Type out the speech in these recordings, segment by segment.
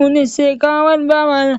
1951-52,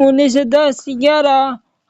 1910-11,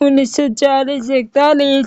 1940-41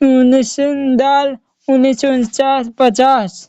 1949-50।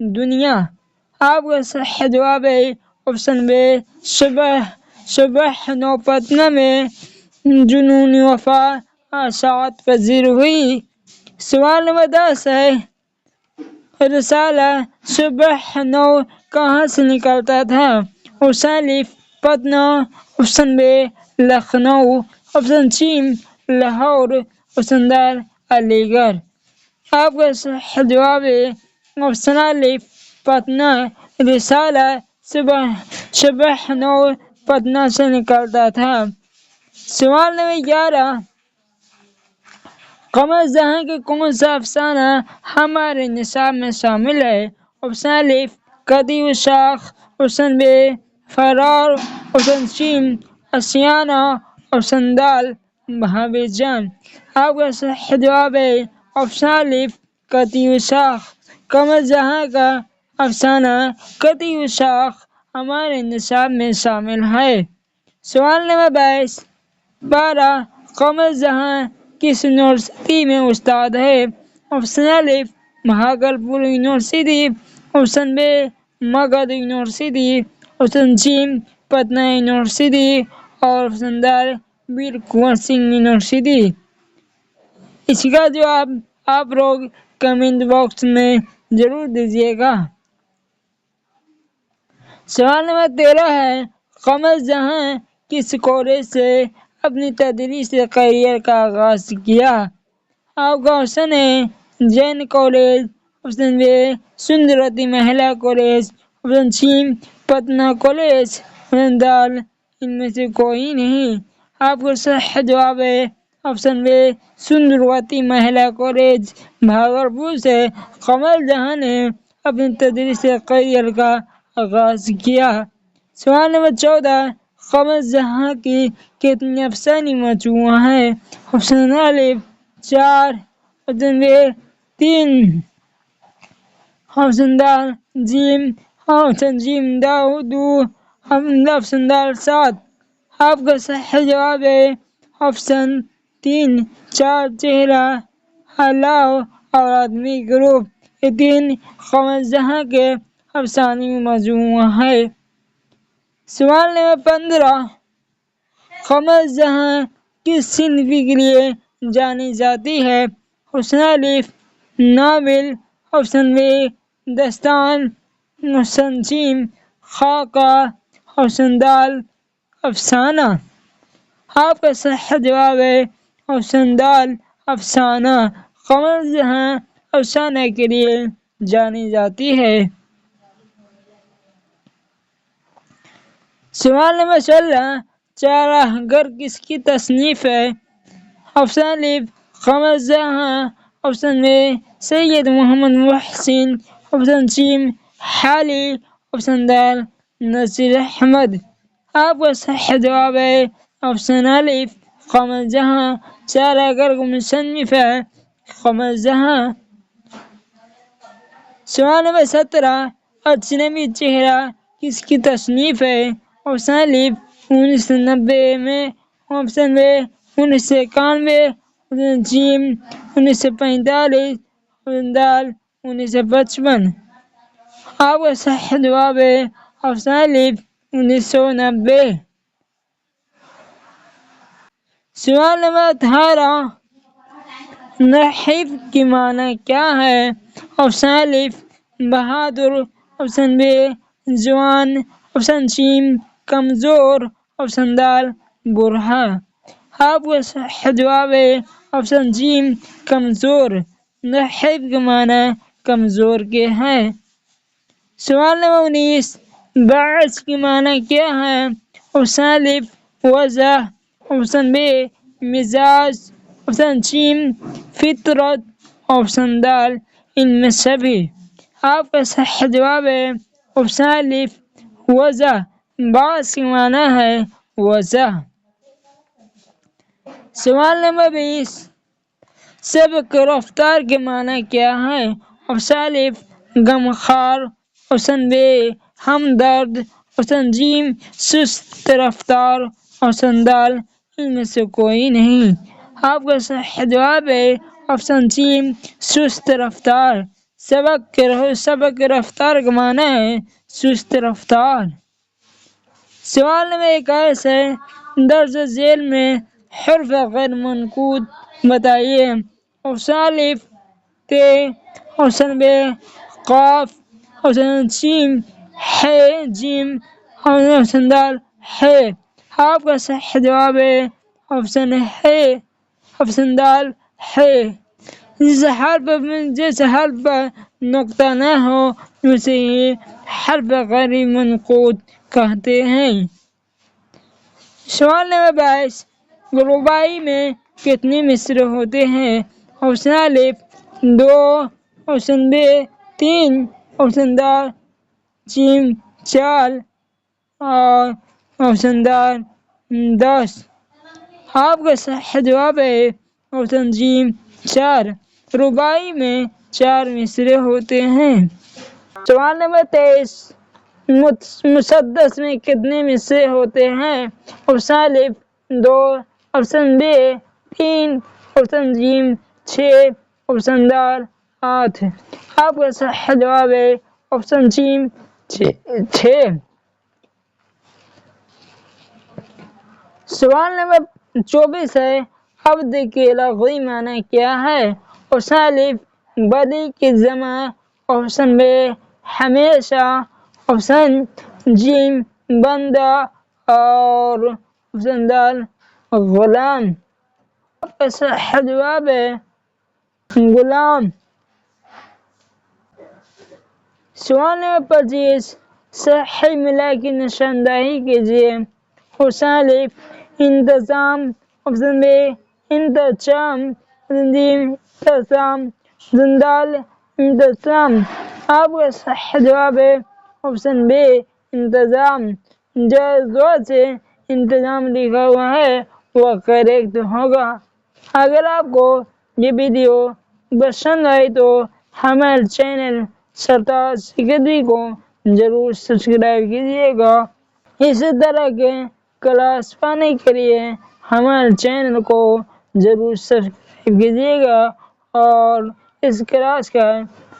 دنیا۔ آپ کا صحیح جواب ہے آپشن بی صبح نو پتنا میں جنون وفا اشاعت پذیر ہوئی۔ سوال نمبر 10 ہے رسالہ صبح نو کہاں سے نکلتا تھا؟ آپشن الف Patna, option B Lucknow, option C Lahore, option د علی گڑھ۔ آپ کا صحیح جواب ہے آپشن الف پٹنہ۔ رسالہ صبح نو پٹنہ سے نکلتا تھا۔ سوال نمبر 11 قمر جہاں کے کون سا افسانہ ہمارے نصاب میں شامل ہے؟ آپشن الف قدیم شاخ، آپشن بی فرار، آپشن سی آشیانہ، آپشن د بھابی جان۔ آپ کا صحیح جواب ہے آپشن الف قدیم شاخ۔ قمر جہاں کا افسانہ قدیم شاخ ہمارے نصاب میں شامل ہے۔ سوال نمبر 12 قمر جہاں کس یونیورسٹی میں استاد ہے؟ آپشن الف Bhagalpur university, option B Magadh university, option C Patna university اور آپشن د ویر کنور سنگھ یونیورسٹی۔ اس کا جواب آپ لوگ کمنٹ باکس میں ضرور دیجیے گا۔ سوال نمبر 13 ہے قمر جہاں کس کالج سے اپنی تدریس کیریئر کا آغاز کیا؟ آپ کا آپشن ہے Jain college, option B Sundravati Mahila college, option C Patna college, option د ان میں سے کوئی نہیں۔ آپ کا صحیح جواب ہے option B Sundravati Mahila college Bhagalpur سے قمر جہاں نے اپنی تدریس کیریئر کا آغاز کیا۔ سوال نمبر 14 قمر جہاں کی کتنی افسانوی مجموعہ ہیں؟ آپشن الف 4، آپشن بی 3، آپشن د آپشن سی 2، آپشن د 7۔ آپ کا صحیح جواب ہے آپشن 3 4 چہرہ الاؤ اور آدمی گروپ۔ یہ 3 قمر جہاں کے افسانوی مجموعہ ہے۔ سوال نمبر 15 قمر جہاں کس صنف کے لیے جانی جاتی ہے؟ آپشن الف ناول، آپشن بی داستان، آپشن سی خاکہ، آپشن د افسانہ۔ آپ کا صحیح جواب ہے آپشن د افسانہ۔ قمر جہاں افسانہ کے لیے جانی جاتی ہے۔ سوال نمبر 16 چارہ گر کس کی تصنیف ہے؟ آپشن الف قمر جہاں، آپشن بی سید محمد محسن، آپشن سی حالی، آپشن د نذیر احمد۔ آپ کا صحیح جواب ہے آپشن الف قمر جہاں۔ چارہ گر کا مصنف ہے قمر جہاں۔ سوال نمبر 17 اجنبی چہرہ کس کی تصنیف ہے؟ آپشن الف 1990 میں، option B 1991، option C 1945، option د 1955۔ آپ کا صحیح جواب ہے آپشن الف 1990۔ سوال نمبر 18 نحیف کی معنی کیا ہے؟ آپشن الف بہادر، آپشن بی جوان، آپشن سی کمزور، آپشن د بوڑھا۔ آپ کا صحیح جواب ہے آپشن سی کمزور۔ نحیف کے معنی کمزور کے ہیں۔ سوال نمبر 19 بعث کی معنی کیا ہے؟ آپشن الف وجہ، آپشن بی مزاج، آپشن سی فطرت، آپشن د ان میں سبھی۔ آپ کا صحیح جواب ہے آپشن الف وجہ۔ بعث کی معنی ہے وجہ۔ سوال نمبر 20 سبک رفتار کے معنی کیا ہے؟ آپشن الف غمخوار، آپشن بی ہمدرد، آپشن سی سست رفتار، آپشن د ان میں سے کوئی نہیں۔ آپ کا صحیح جواب ہے آپشن سی سست رفتار۔ سبق رفتار کا معنی ہے سست رفتار۔ سوال نمبر 21 ہے، درج ذیل میں حرف غیر منقوط بتائیے۔ آپشن الف ت، آپشن ب قاف، آپشن ج ح جیم، آپشن د ح۔ آپ کا صحیح جواب ہے آپشن د ح۔ جس حرف پر نقطہ نہ ہو اسے حرف غیر منقوط کہتے ہیں۔ سوال نمبر 22، رباعی میں کتنے مصرع ہوتے ہیں؟ آپشن الف 2، آپشن ب 3، آپشن د 4 اور آپشن د 10۔ آپ کا صحیح جواب ہے آپشن ج 4۔ رباعی میں 4 مصرع ہوتے ہیں۔ سوال نمبر 23، مسدس میں کتنے مصرع ہوتے ہیں؟ آپشن الف 2، آپشن ب 3، آپشن ج 6، آپشن د 8۔ آپ کا صحیح جواب ہے آپشن ج 6۔ سوال نمبر 24 ہے، عبد کے لغوی معنی کیا ہے؟ آپشن الف بدی کی جمع، آپشن ب ہمیشہ، آپشن ج بندہ اور آپشن د غلام۔ آپ کا صحیح جواب ہے غلام۔ سوال نمبر 25، صحیح ملا کی نشاندہی کیجیے۔ آپشن الف انتظام، آپشن ب انتظام، آپشن ج انتظام، آپشن د انتظام۔ آپ کا صحیح جواب ہے آپشن ب انتظام۔ جو سے انتظام لکھا ہوا ہے وہ کریکٹ ہوگا۔ اگر آپ کو یہ ویڈیو پسند آئی تو ہمارے چینل سرتاج سیکرٹری کو ضرور سبسکرائب کیجیے گا۔ اسی طرح کے کلاس پانے کے لیے ہمارے چینل کو ضرور سبسکرائب کیجیے گا اور اس کلاس کا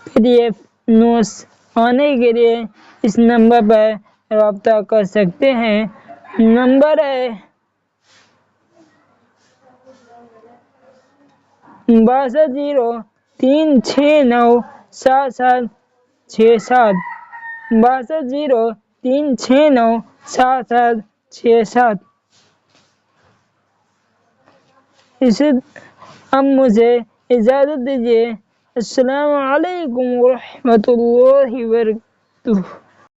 PDF نوٹس پانے کے لیے اس نمبر پر رابطہ کر سکتے ہیں۔ نمبر ہے 6203697767، 6203697767۔ اب مجھے اجازت دیجیے۔ السلام علیکم ورحمۃ اللہ وبرکاتہ۔